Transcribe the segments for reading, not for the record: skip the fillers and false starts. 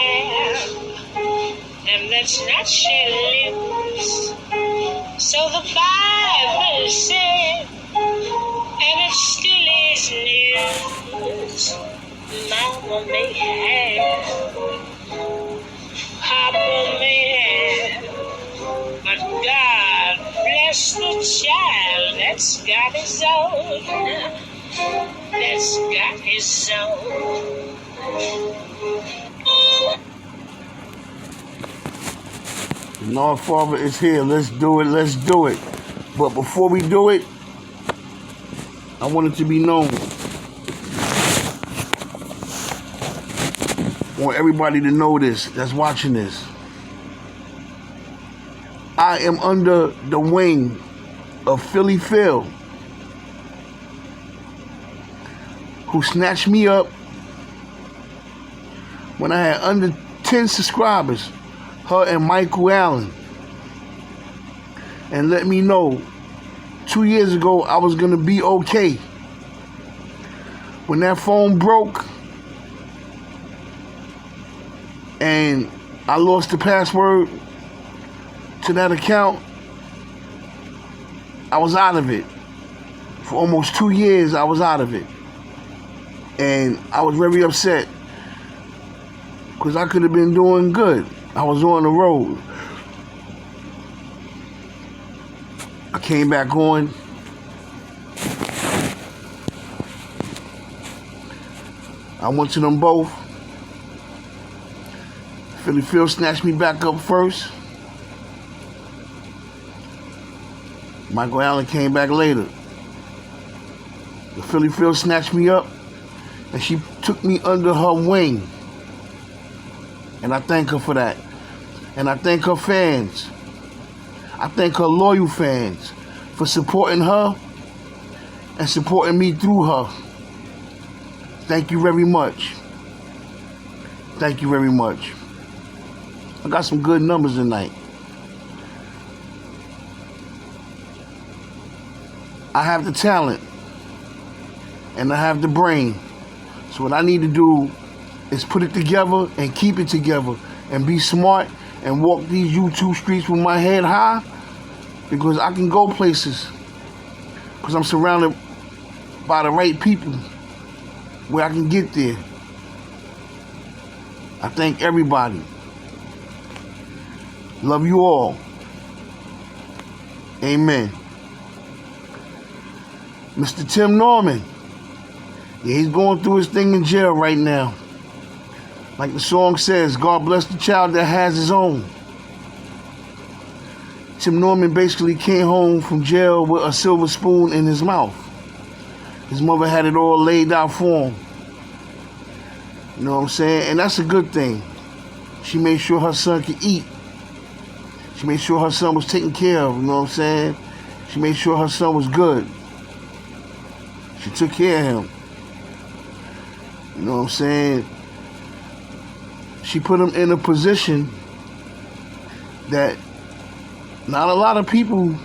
have, and let's not share lips. So the Bible said, and it still is news. Mama may have, Papa may have, but God bless the child that's got his own. That's got his own. Our Father is here. Let's do it. Let's do it. But before we do it, I want it to be known. I want everybody to know this that's watching this. I am under the wing of PHYLL, who snatched me up when I had under 10 subscribers, her and Michael Allen, and let me know 2 years ago I was gonna be okay. When that phone broke and I lost the password to that account, I was out of it. For almost 2 years I was out of it. And I was very upset because I could have been doing good. I was on the road. I came back on. I went to them both. PHYLL snatched me back up first. Michael Allen came back later. The PHYLL snatched me up, and she took me under her wing. And I thank her for that. And I thank her fans. I thank her loyal fans for supporting her and supporting me through her. Thank you very much. Thank you very much. I got some good numbers tonight. I have the talent and I have the brain. So what I need to do is put it together and keep it together and be smart and walk these YouTube streets with my head high, because I can go places because I'm surrounded by the right people where I can get there. I thank everybody. Love you all. Amen. Mr. Tim Norman, yeah, he's going through his thing in jail right now. Like the song says, God bless the child that has his own. Tim Norman basically came home from jail with a silver spoon in his mouth. His mother had it all laid out for him. You know what I'm saying? And that's a good thing. She made sure her son could eat. She made sure her son was taken care of, you know what I'm saying? She made sure her son was good. She took care of him. You know what I'm saying? She put him in a position that not a lot of people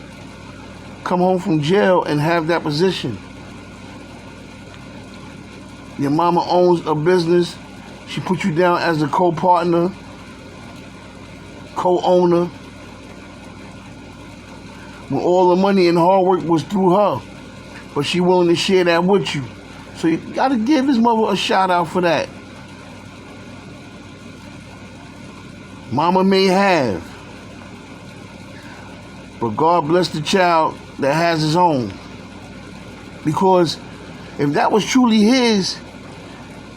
come home from jail and have that position. Your mama owns a business. She put you down as a co-partner, co-owner. When all the money and hard work was through her, but she willing to share that with you. So you gotta give his mother a shout out for that. Mama may have, but God bless the child that has his own. Because if that was truly his,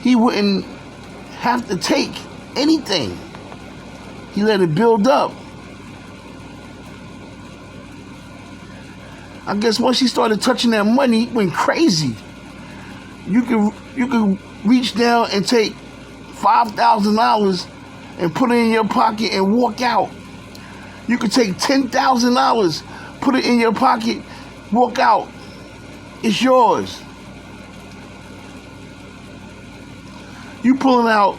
he wouldn't have to take anything. He let it build up. I guess once he started touching that money, he went crazy. You can reach down and take $5,000 and put it in your pocket and walk out. You could take $10,000, put it in your pocket, walk out. It's yours. You pulling out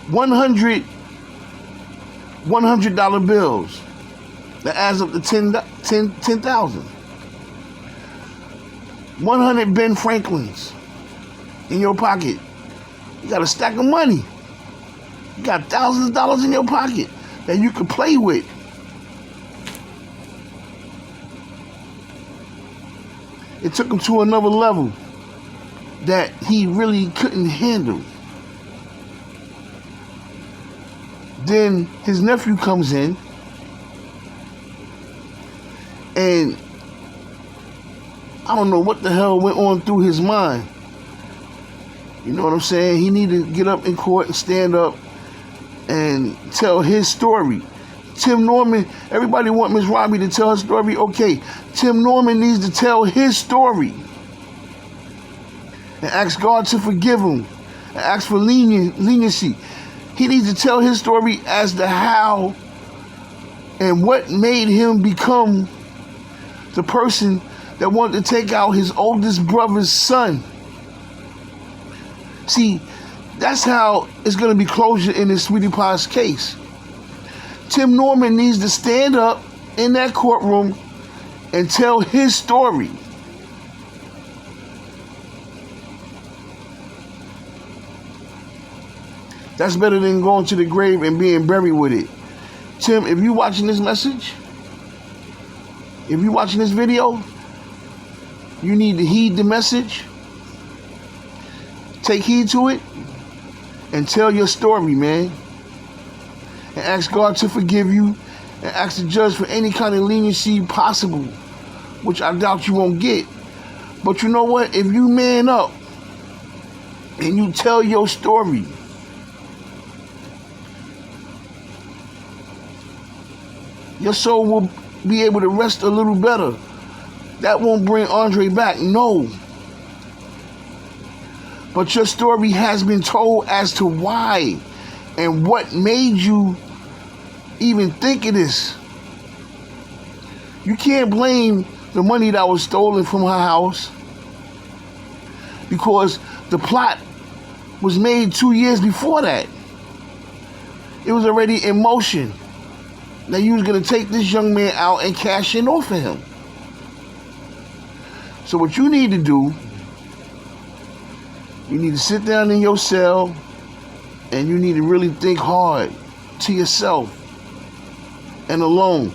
$100 bills that adds up to 10,000. 100 Ben Franklins in your pocket. You got a stack of money. You got thousands of dollars in your pocket that you can play with. It took him to another level that he really couldn't handle. Then his nephew comes in, and I don't know what the hell went on through his mind. You know what I'm saying? He needed to get up in court and stand up and tell his story. Tim Norman, everybody want Miss Robbie to tell her story. Okay, Tim Norman needs to tell his story and ask God to forgive him and ask for leniency. He needs to tell his story as to how and what made him become the person that wanted to take out his oldest brother's son. See, that's how it's going to be closure in this Sweetie Pie's case. Tim Norman needs to stand up in that courtroom and tell his story. That's better than going to the grave and being buried with it. Tim, if you're watching this message, if you're watching this video, you need to heed the message. Take heed to it and tell your story, man. And ask God to forgive you and ask the judge for any kind of leniency possible, which I doubt you won't get. But you know what? If you man up and you tell your story, your soul will be able to rest a little better. That won't bring Andre back, no. But your story has been told as to why and what made you even think of this. You can't blame the money that was stolen from her house because the plot was made 2 years before that. It was already in motion that you was going to take this young man out and cash in off of him. So what you need to do, you need to sit down in your cell and you need to really think hard to yourself and alone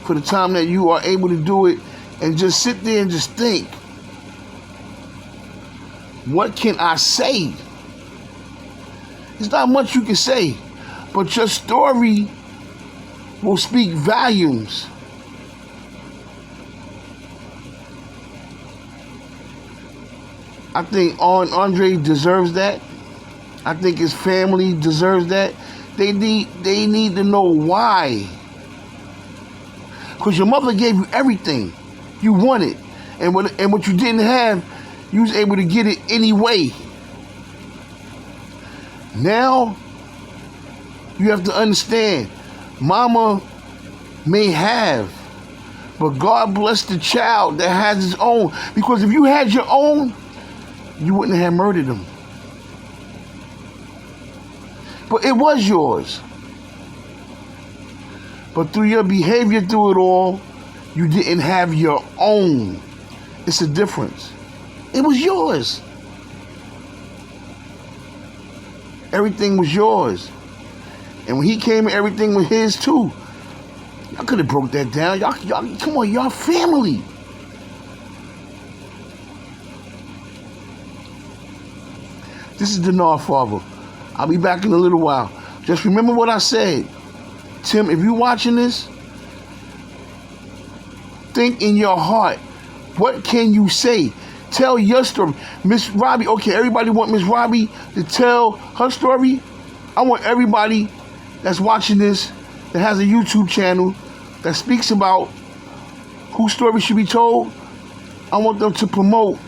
for the time that you are able to do it, and just sit there and just think, what can I say? There's not much you can say, but your story will speak volumes. I think Andre deserves that. I think his family deserves that. They need to know why. Because your mother gave you everything you wanted. And what you didn't have, you was able to get it anyway. Now, you have to understand, mama may have, but God bless the child that has his own. Because if you had your own, you wouldn't have murdered him. But it was yours. But through your behavior through it all, you didn't have your own. It's a difference. It was yours. Everything was yours. And when he came, everything was his too. Y'all could have broke that down. Y'all, come on, y'all family. This is the Nard Father. I'll be back in a little while. Just remember what I said. Tim, if you're watching this, think in your heart. What can you say? Tell your story. Miss Robbie, okay, everybody want Miss Robbie to tell her story. I want everybody that's watching this, that has a YouTube channel, that speaks about whose story should be told. I want them to promote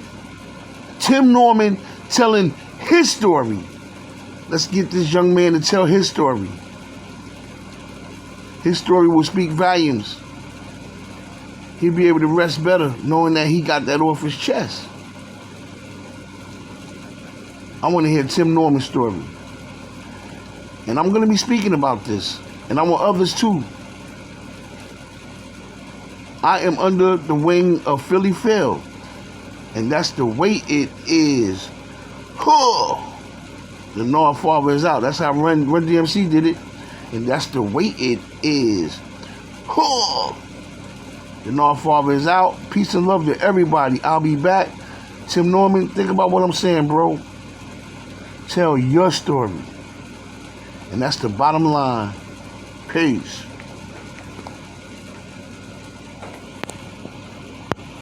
Tim Norman telling his story. Let's get this young man to tell his story. His story will speak volumes. He'll be able to rest better knowing that he got that off his chest. I want to hear Tim Norman's story. And I'm going to be speaking about this. And I want others too. I am under the wing of PHYLL. And that's the way it is. Huh. The North Father is out. That's how Run DMC did it. And that's the way it is. Huh. The North Father is out. Peace and love to everybody. I'll be back. Tim Norman, think about what I'm saying, bro. Tell your story. And that's the bottom line. Peace.